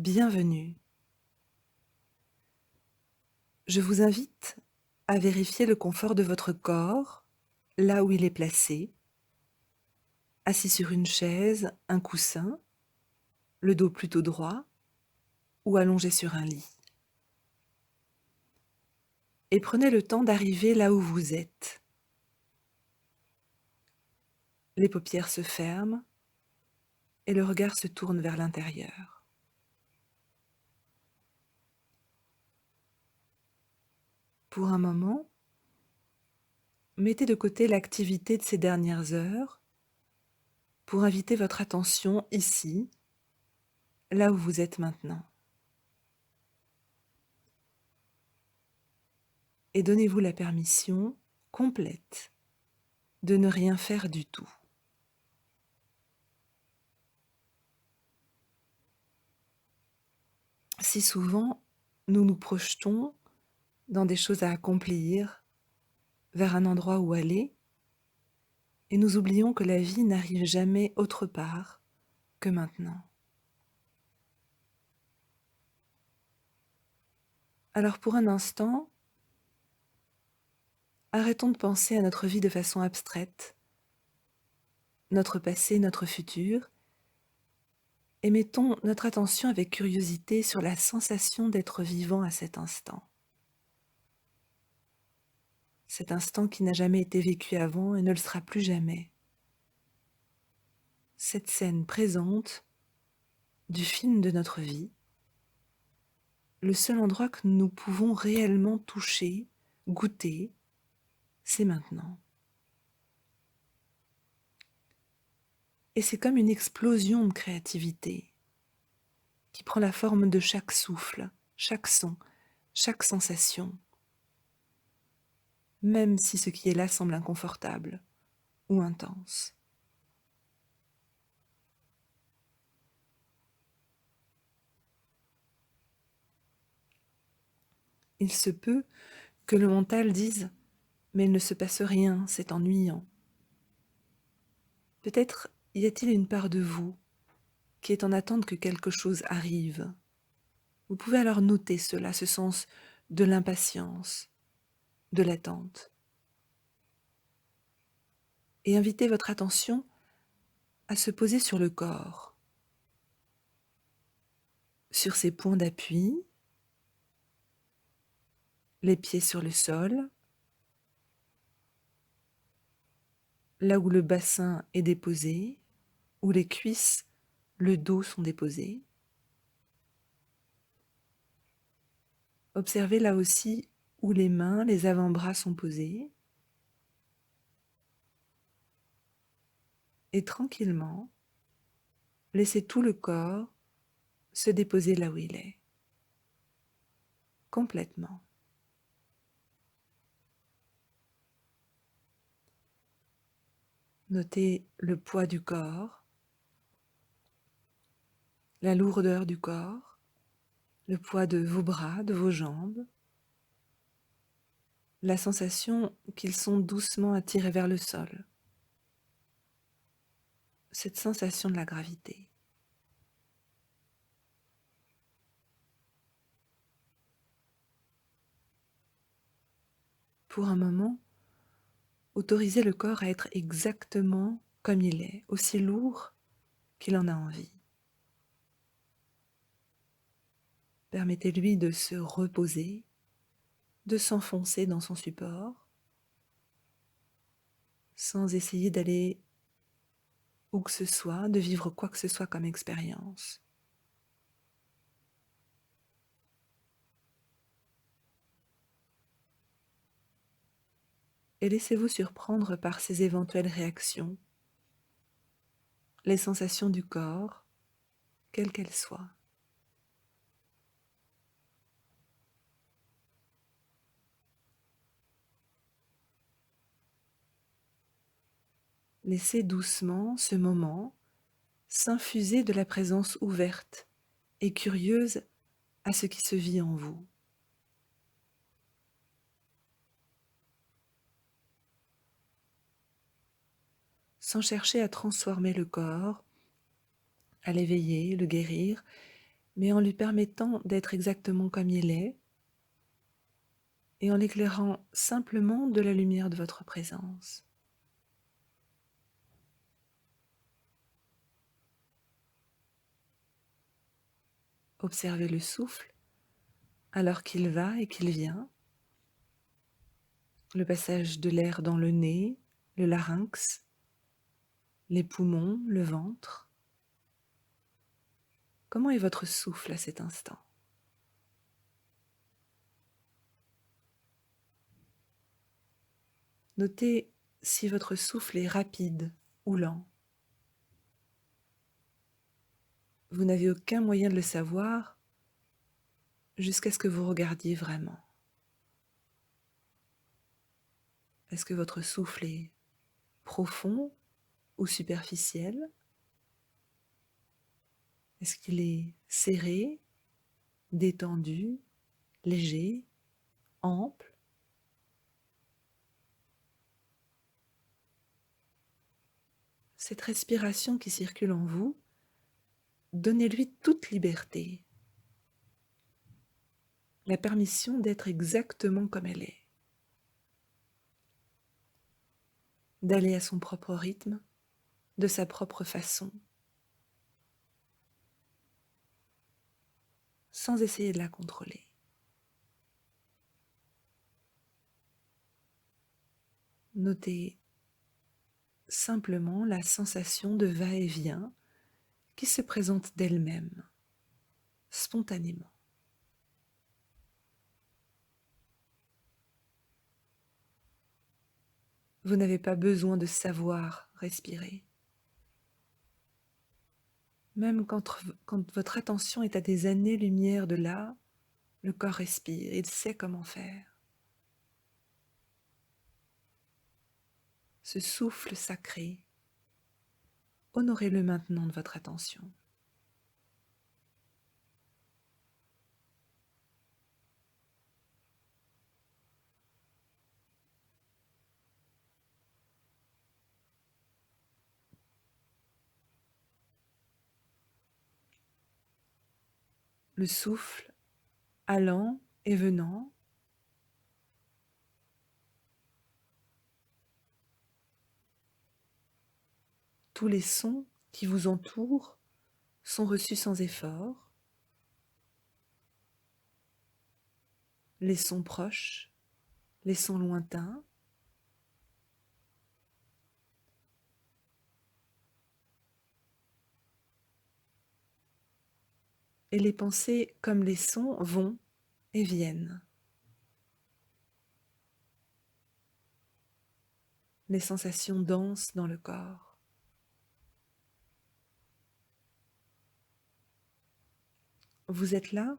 Bienvenue. Je vous invite à vérifier le confort de votre corps, là où il est placé, assis sur une chaise, un coussin, le dos plutôt droit ou allongé sur un lit. Et prenez le temps d'arriver là où vous êtes. Les paupières se ferment et le regard se tourne vers l'intérieur. Pour un moment, mettez de côté l'activité de ces dernières heures pour inviter votre attention ici, là où vous êtes maintenant. Et donnez-vous la permission complète de ne rien faire du tout. Si souvent, nous nous projetons dans des choses à accomplir, vers un endroit où aller, et nous oublions que la vie n'arrive jamais autre part que maintenant. Alors pour un instant, arrêtons de penser à notre vie de façon abstraite, notre passé, notre futur, et mettons notre attention avec curiosité sur la sensation d'être vivant à cet instant. Cet instant qui n'a jamais été vécu avant et ne le sera plus jamais. Cette scène présente du film de notre vie, le seul endroit que nous pouvons réellement toucher, goûter, c'est maintenant. Et c'est comme une explosion de créativité qui prend la forme de chaque souffle, chaque son, chaque sensation, même si ce qui est là semble inconfortable ou intense. Il se peut que le mental dise « mais il ne se passe rien, c'est ennuyant ». Peut-être y a-t-il une part de vous qui est en attente que quelque chose arrive. Vous pouvez alors noter cela, ce sens de l'impatience, de l'attente, et inviter votre attention à se poser sur le corps, sur ses points d'appui, les pieds sur le sol, là où le bassin est déposé, où les cuisses, le dos sont déposés. Observez là aussi où les mains, les avant-bras sont posés. Et tranquillement, laissez tout le corps se déposer là où il est, complètement. Notez le poids du corps, la lourdeur du corps, le poids de vos bras, de vos jambes, la sensation qu'ils sont doucement attirés vers le sol, cette sensation de la gravité. Pour un moment, autorisez le corps à être exactement comme il est, aussi lourd qu'il en a envie. Permettez-lui de se reposer, de s'enfoncer dans son support, sans essayer d'aller où que ce soit, de vivre quoi que ce soit comme expérience. Et laissez-vous surprendre par ces éventuelles réactions, les sensations du corps, quelles qu'elles soient. Laissez doucement ce moment s'infuser de la présence ouverte et curieuse à ce qui se vit en vous. Sans chercher à transformer le corps, à l'éveiller, le guérir, mais en lui permettant d'être exactement comme il est et en l'éclairant simplement de la lumière de votre présence. Observez le souffle alors qu'il va et qu'il vient, le passage de l'air dans le nez, le larynx, les poumons, le ventre. Comment est votre souffle à cet instant? Notez si votre souffle est rapide ou lent. Vous n'avez aucun moyen de le savoir jusqu'à ce que vous regardiez vraiment. Est-ce que votre souffle est profond ou superficiel? Est-ce qu'il est serré, détendu, léger, ample? Cette respiration qui circule en vous, donnez-lui toute liberté, la permission d'être exactement comme elle est, d'aller à son propre rythme, de sa propre façon, sans essayer de la contrôler. Notez simplement la sensation de va-et-vient qui se présente d'elle-même, spontanément. Vous n'avez pas besoin de savoir respirer. Même quand votre attention est à des années-lumière de là, le corps respire, il sait comment faire. Ce souffle sacré, honorez-le maintenant de votre attention. Le souffle allant et venant, tous les sons qui vous entourent sont reçus sans effort, les sons proches, les sons lointains, et les pensées comme les sons vont et viennent. Les sensations dansent dans le corps. Vous êtes là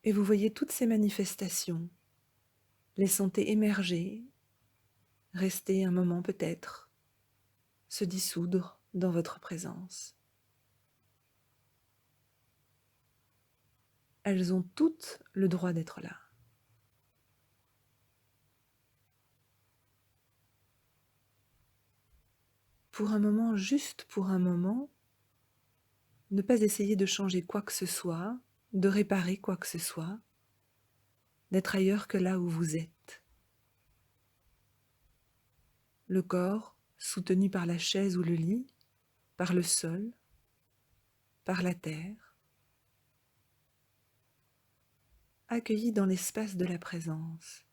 et vous voyez toutes ces manifestations, les sentez émerger, rester un moment peut-être, se dissoudre dans votre présence. Elles ont toutes le droit d'être là. Pour un moment, juste pour un moment, ne pas essayer de changer quoi que ce soit, de réparer quoi que ce soit, d'être ailleurs que là où vous êtes. Le corps soutenu par la chaise ou le lit, par le sol, par la terre, accueilli dans l'espace de la présence.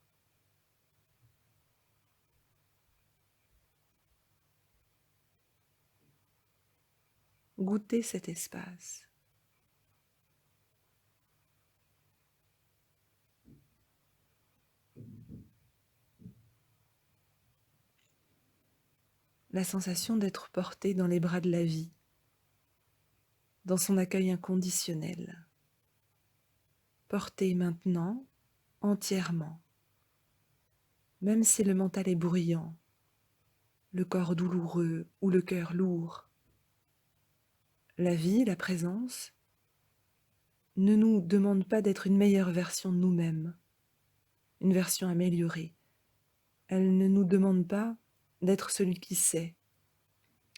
Goûtez cet espace. La sensation d'être porté dans les bras de la vie, dans son accueil inconditionnel. Porté maintenant, entièrement, même si le mental est bruyant, le corps douloureux ou le cœur lourd. La vie, la présence, ne nous demande pas d'être une meilleure version de nous-mêmes, une version améliorée. Elle ne nous demande pas d'être celui qui sait,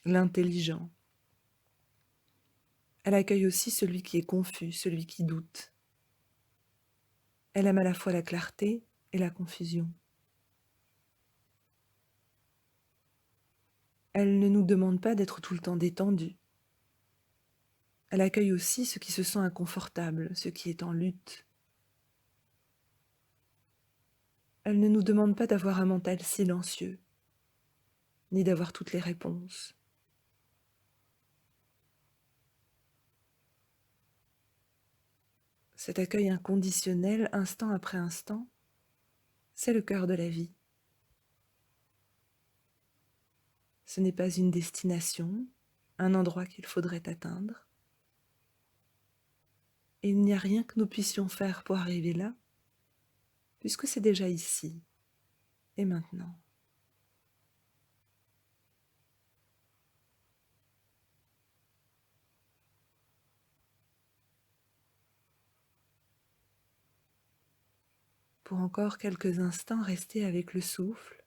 l'intelligent. Elle accueille aussi celui qui est confus, celui qui doute. Elle aime à la fois la clarté et la confusion. Elle ne nous demande pas d'être tout le temps détendus. Elle accueille aussi ce qui se sent inconfortable, ce qui est en lutte. Elle ne nous demande pas d'avoir un mental silencieux, ni d'avoir toutes les réponses. Cet accueil inconditionnel, instant après instant, c'est le cœur de la vie. Ce n'est pas une destination, un endroit qu'il faudrait atteindre. Et il n'y a rien que nous puissions faire pour arriver là, puisque c'est déjà ici et maintenant. Pour encore quelques instants, rester avec le souffle.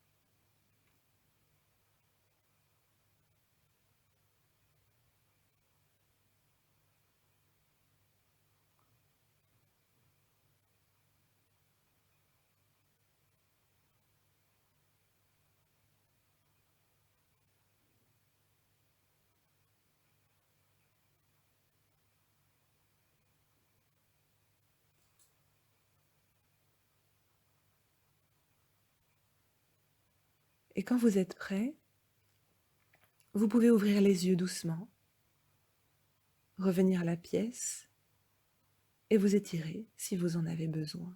Et quand vous êtes prêt, vous pouvez ouvrir les yeux doucement, revenir à la pièce et vous étirer si vous en avez besoin.